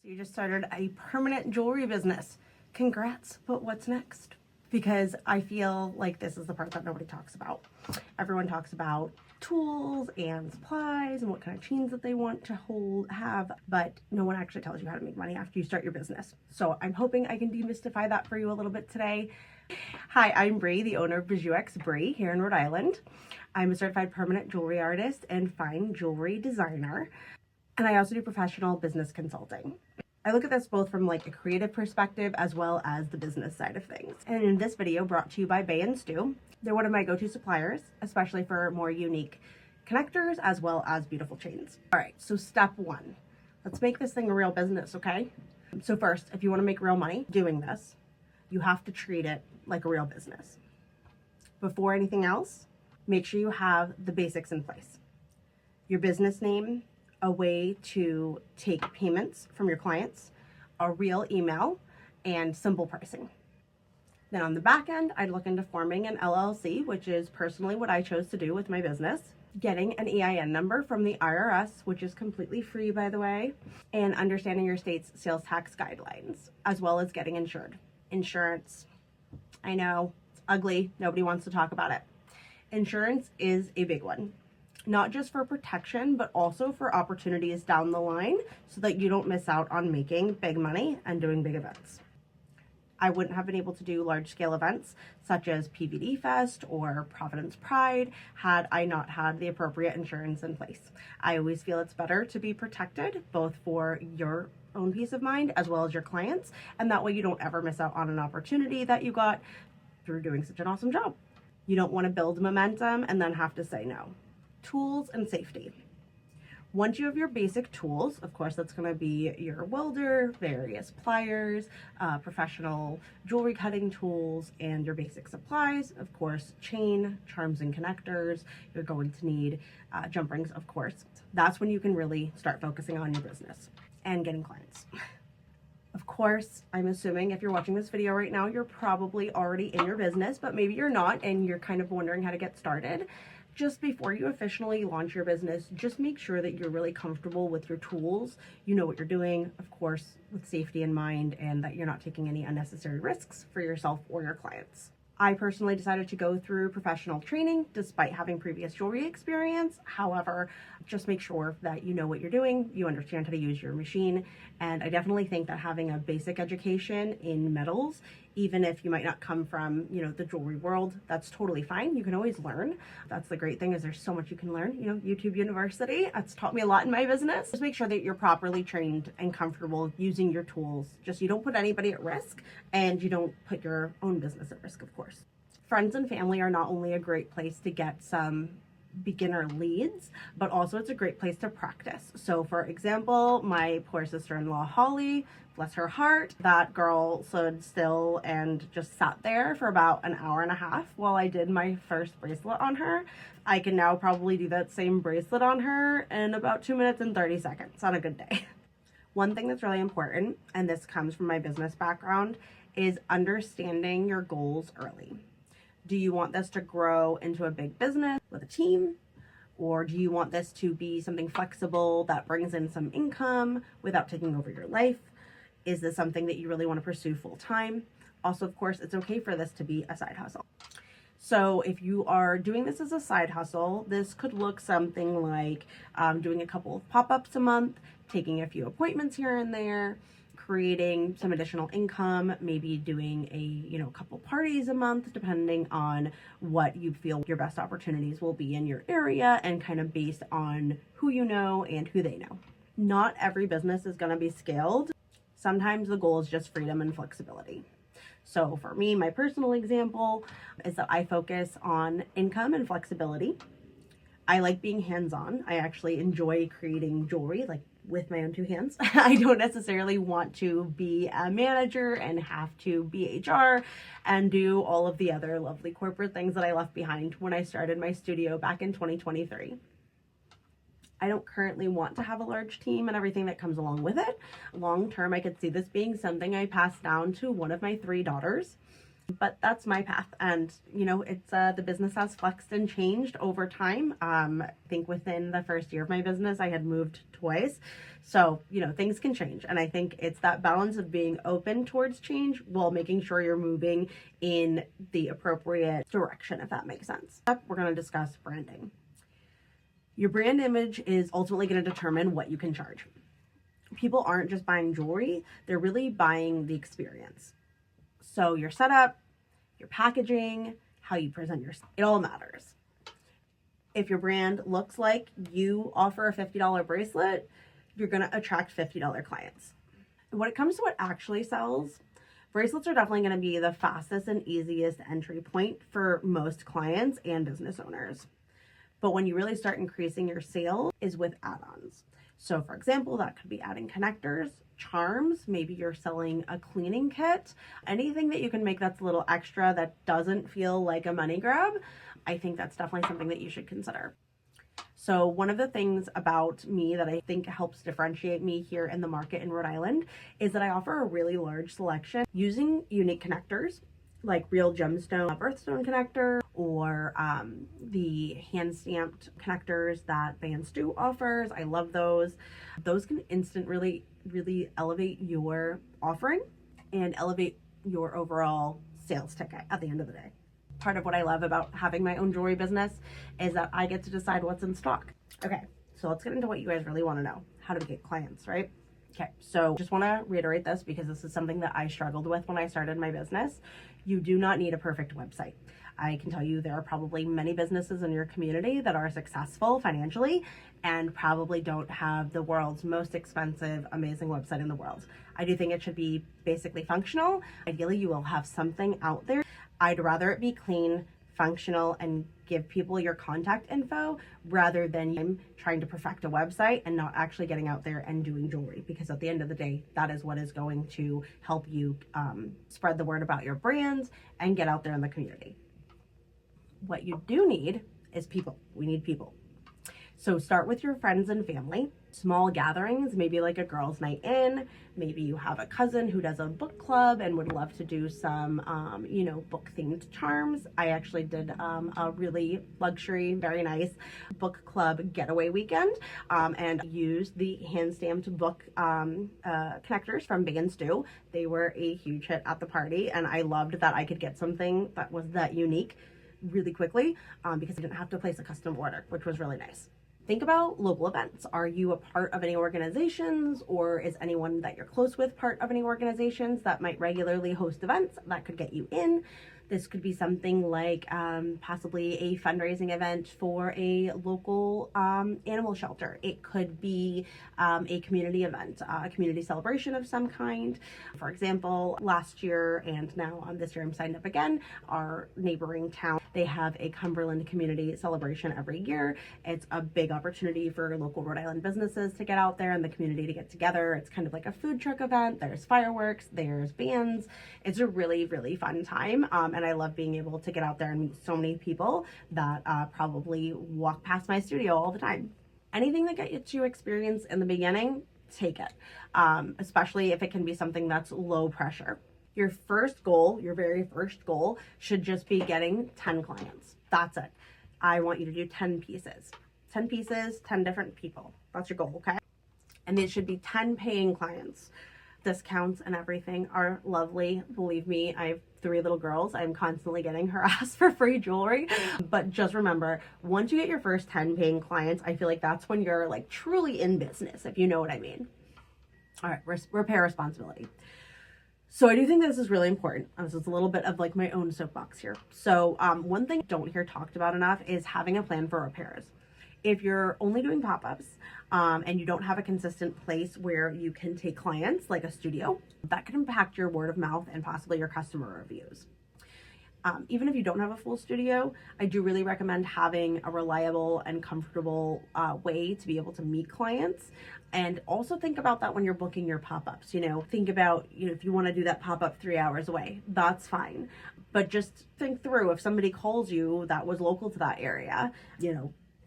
So you just started a permanent jewelry business. Congrats, but what's next? Because I feel like this is the part that nobody talks about. Everyone talks about tools and supplies and what kind of chains that they want to have, but no one actually tells you how to make money after you start your business. So I'm hoping I can demystify that for you a little bit today. Hi, I'm Brie, the owner of Bijoux X Brie here in Rhode Island. I'm a certified permanent jewelry artist and fine jewelry designer. And I also do professional business consulting. I look at this both from like a creative perspective as well as the business side of things. And in this video, brought to you by Bay & Stu, they're one of my go-to suppliers, especially for more unique connectors as well as beautiful chains. All right, so step one, let's make this thing a real business, okay? So first, if you want to make real money doing this, you have to treat it like a real business. Before anything else, make sure you have the basics in place. Your business name, a way to take payments from your clients, a real email, and simple pricing. Then on the back end, I'd look into forming an LLC, which is personally what I chose to do with my business, getting an EIN number from the IRS, which is completely free, by the way, and understanding your state's sales tax guidelines, as well as getting insured. Insurance, I know, it's ugly, nobody wants to talk about it. Insurance is a big one. Not just for protection, but also for opportunities down the line so that you don't miss out on making big money and doing big events. I wouldn't have been able to do large scale events such as PVD Fest or Providence Pride had I not had the appropriate insurance in place. I always feel it's better to be protected both for your own peace of mind as well as your clients, and that way you don't ever miss out on an opportunity that you got through doing such an awesome job. You don't want to build momentum and then have to say no. Tools and safety. Once you have your basic tools, of course, that's going to be your welder, various pliers, professional jewelry cutting tools, and your basic supplies. Of course, chain, charms and connectors. You're going to need jump rings, of course. That's when you can really start focusing on your business and getting clients. Of course, I'm assuming if you're watching this video right now, you're probably already in your business, but maybe you're not and you're kind of wondering how to get started. Just before you officially launch your business, just make sure that you're really comfortable with your tools. You know what you're doing, of course, with safety in mind, and that you're not taking any unnecessary risks for yourself or your clients. I personally decided to go through professional training despite having previous jewelry experience. However, just make sure that you know what you're doing, you understand how to use your machine, and I definitely think that having a basic education in metals, even if you might not come from, the jewelry world, that's totally fine. You can always learn. That's the great thing, is there's so much you can learn. YouTube University, that's taught me a lot in my business. Just make sure that you're properly trained and comfortable using your tools. Just you don't put anybody at risk, and you don't put your own business at risk, of course. Friends and family are not only a great place to get some beginner leads, but also it's a great place to practice. So for example, my poor sister-in-law Holly, bless her heart, that girl stood still and just sat there for about an hour and a half while I did my first bracelet on her. I can now probably do that same bracelet on her in about 2 minutes and 30 seconds on a good day. One thing that's really important, and this comes from my business background, is understanding your goals early. Do you want this to grow into a big business with a team? Or do you want this to be something flexible that brings in some income without taking over your life? Is this something that you really want to pursue full time? Also, of course, it's okay for this to be a side hustle. So if you are doing this as a side hustle, this could look something like doing a couple of pop-ups a month, taking a few appointments here and there, creating some additional income, maybe doing a couple parties a month, depending on what you feel your best opportunities will be in your area and kind of based on who you know and who they know. Not every business is going to be scaled. Sometimes the goal is just freedom and flexibility. So for me, my personal example is that I focus on income and flexibility. I like being hands-on. I actually enjoy creating jewelry, like with my own two hands. I don't necessarily want to be a manager and have to be HR and do all of the other lovely corporate things that I left behind when I started my studio back in 2023. I don't currently want to have a large team and everything that comes along with it. Long term, I could see this being something I pass down to one of my 3 daughters. But that's my path. And, you know, it's the business has flexed and changed over time. I think within the first year of my business, I had moved twice. So, you know, things can change. And I think it's that balance of being open towards change while making sure you're moving in the appropriate direction, if that makes sense. We're going to discuss branding. Your brand image is ultimately going to determine what you can charge. People aren't just buying jewelry, they're really buying the experience. So your setup, your packaging, how you present yourself, it all matters. If your brand looks like you offer a $50 bracelet, you're going to attract $50 clients. When it comes to what actually sells, bracelets are definitely going to be the fastest and easiest entry point for most clients and business owners. But when you really start increasing your sales is with add-ons. So for example, that could be adding connectors, charms, maybe you're selling a cleaning kit, anything that you can make that's a little extra that doesn't feel like a money grab. I think that's definitely something that you should consider. So one of the things about me that I think helps differentiate me here in the market in Rhode Island is that I offer a really large selection using unique connectors like real gemstone birthstone connector or the hand stamped connectors that Bijoux offers. I love those. Those can really elevate your offering and elevate your overall sales ticket at the end of the day. Part of what I love about having my own jewelry business is that I get to decide what's in stock. Okay, so let's get into what you guys really want to know. How to get clients, right? Okay, so just want to reiterate this because this is something that I struggled with when I started my business. You do not need a perfect website. I can tell you there are probably many businesses in your community that are successful financially and probably don't have the world's most expensive, amazing website in the world. I do think it should be basically functional. Ideally, you will have something out there. I'd rather it be clean, functional, and give people your contact info rather than trying to perfect a website and not actually getting out there and doing jewelry, because at the end of the day, that is what is going to help you spread the word about your brands and get out there in the community. What you do need is people. We need people. So start with your friends and family. Small gatherings, maybe like a girls' night in. Maybe you have a cousin who does a book club and would love to do some, book-themed charms. I actually did a really luxury, very nice book club getaway weekend and used the hand-stamped book connectors from Bijoux. They were a huge hit at the party, and I loved that I could get something that was that unique really quickly because I didn't have to place a custom order, which was really nice. Think about local events. Are you a part of any organizations, or is anyone that you're close with part of any organizations that might regularly host events that could get you in? This could be something like possibly a fundraising event for a local animal shelter. It could be a community event, a community celebration of some kind. For example, last year and now this year I'm signed up again, our neighboring town, they have a Cumberland community celebration every year. It's a big opportunity for local Rhode Island businesses to get out there and the community to get together. It's kind of like a food truck event. There's fireworks, there's bands. It's a really, really fun time. And I love being able to get out there and meet so many people that probably walk past my studio all the time. Anything that gets you experience in the beginning, take it, especially if it can be something that's low pressure. Your first goal, your very first goal, should just be getting 10 clients. That's it. I want you to do 10 pieces. 10 pieces, 10 different people. That's your goal, okay? And it should be 10 paying clients. Discounts and everything are lovely. Believe me, I have 3 little girls. I'm constantly getting harassed for free jewelry. But just remember, once you get your first 10 paying clients, I feel like that's when you're like truly in business, if you know what I mean. All right, repair responsibility. So I do think this is really important. This is a little bit of like my own soapbox here. So one thing I don't hear talked about enough is having a plan for repairs. If you're only doing pop-ups and you don't have a consistent place where you can take clients, like a studio, that could impact your word of mouth and possibly your customer reviews. Even if you don't have a full studio, I do really recommend having a reliable and comfortable way to be able to meet clients. And also think about that when you're booking your pop-ups. Think about, if you want to do that pop-up 3 hours away, that's fine. But just think through, if somebody calls you that was local to that area,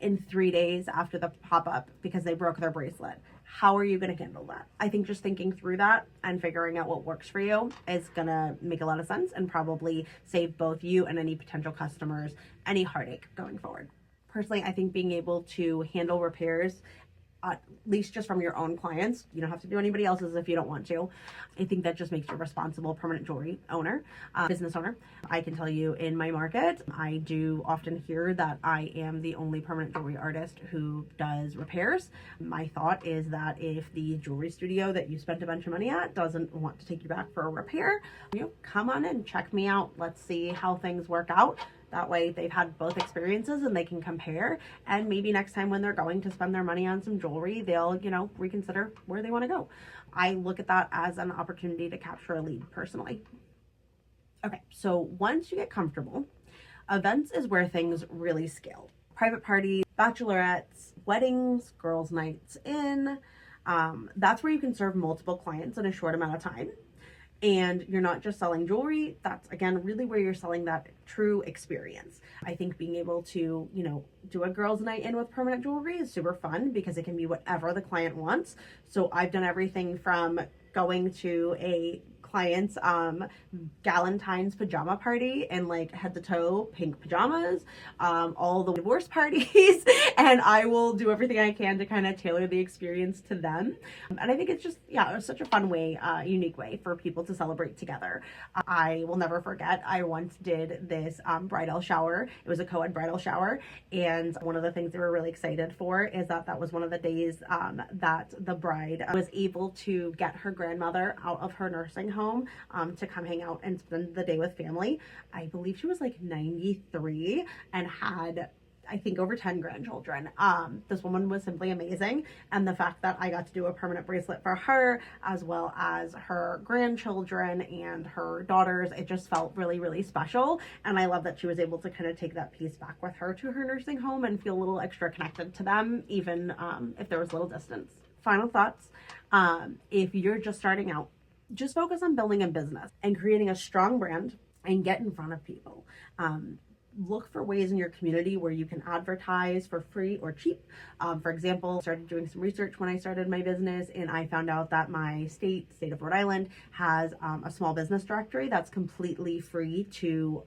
in 3 days after the pop-up because they broke their bracelet. How are you going to handle that? I think just thinking through that and figuring out what works for you is going to make a lot of sense and probably save both you and any potential customers any heartache going forward. Personally, I think being able to handle repairs, at least just from your own clients, you don't have to do anybody else's if you don't want to. I think that just makes you a responsible permanent jewelry owner, business owner. I can tell you in my market, I do often hear that I am the only permanent jewelry artist who does repairs. My thought is that if the jewelry studio that you spent a bunch of money at doesn't want to take you back for a repair, come on in, check me out. Let's see how things work out. That way they've had both experiences and they can compare, and maybe next time when they're going to spend their money on some jewelry, they'll, reconsider where they want to go. I look at that as an opportunity to capture a lead personally. Okay, so once you get comfortable, events is where things really scale. Private parties, bachelorettes, weddings, girls' nights in, that's where you can serve multiple clients in a short amount of time. And you're not just selling jewelry. That's, again, really where you're selling that true experience. I think being able to, do a girls' night in with permanent jewelry is super fun because it can be whatever the client wants. So I've done everything from going to a client's Galentine's pajama party and like head to toe pink pajamas, all the divorce parties, and I will do everything I can to kind of tailor the experience to them. And I think it's just, it's such a fun way, unique way for people to celebrate together. I will never forget, I once did this bridal shower. It was a co-ed bridal shower, and one of the things they were really excited for is that was one of the days that the bride was able to get her grandmother out of her nursing home to come hang out and spend the day with family. I believe she was like 93 and had, I think, over 10 grandchildren. This woman was simply amazing, and the fact that I got to do a permanent bracelet for her as well as her grandchildren and her daughters, it just felt really, really special. And I love that she was able to kind of take that piece back with her to her nursing home and feel a little extra connected to them, even if there was a little distance. Final thoughts. If you're just starting out, just focus on building a business and creating a strong brand and get in front of people. Look for ways in your community where you can advertise for free or cheap. For example, I started doing some research when I started my business, and I found out that my state of Rhode Island, has a small business directory that's completely free to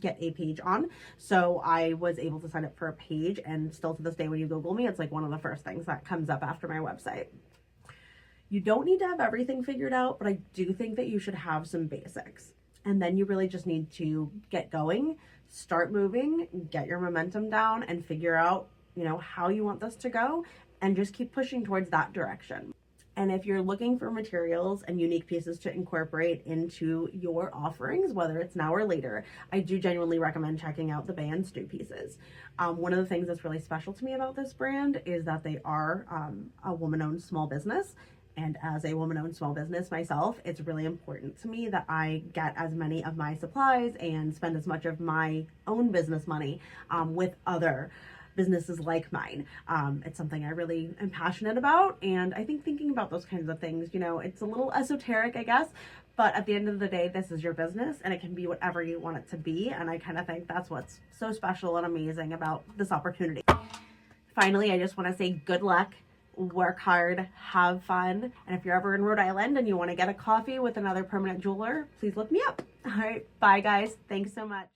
get a page on. So I was able to sign up for a page, and still to this day when you Google me, it's like one of the first things that comes up after my website. You don't need to have everything figured out, but I do think that you should have some basics. And then you really just need to get going, start moving, get your momentum down, and figure out, how you want this to go, and just keep pushing towards that direction. And if you're looking for materials and unique pieces to incorporate into your offerings, whether it's now or later, I do genuinely recommend checking out the Bay and Stew pieces. One of the things that's really special to me about this brand is that they are a woman-owned small business. And as a woman-owned small business myself, it's really important to me that I get as many of my supplies and spend as much of my own business money with other businesses like mine. It's something I really am passionate about, and I think thinking about those kinds of things, it's a little esoteric, I guess, but at the end of the day, this is your business, and it can be whatever you want it to be, and I kind of think that's what's so special and amazing about this opportunity. Finally, I just want to say good luck. Work hard, have fun, and if you're ever in Rhode Island and you want to get a coffee with another permanent jeweler, please look me up. All right, bye guys. Thanks so much.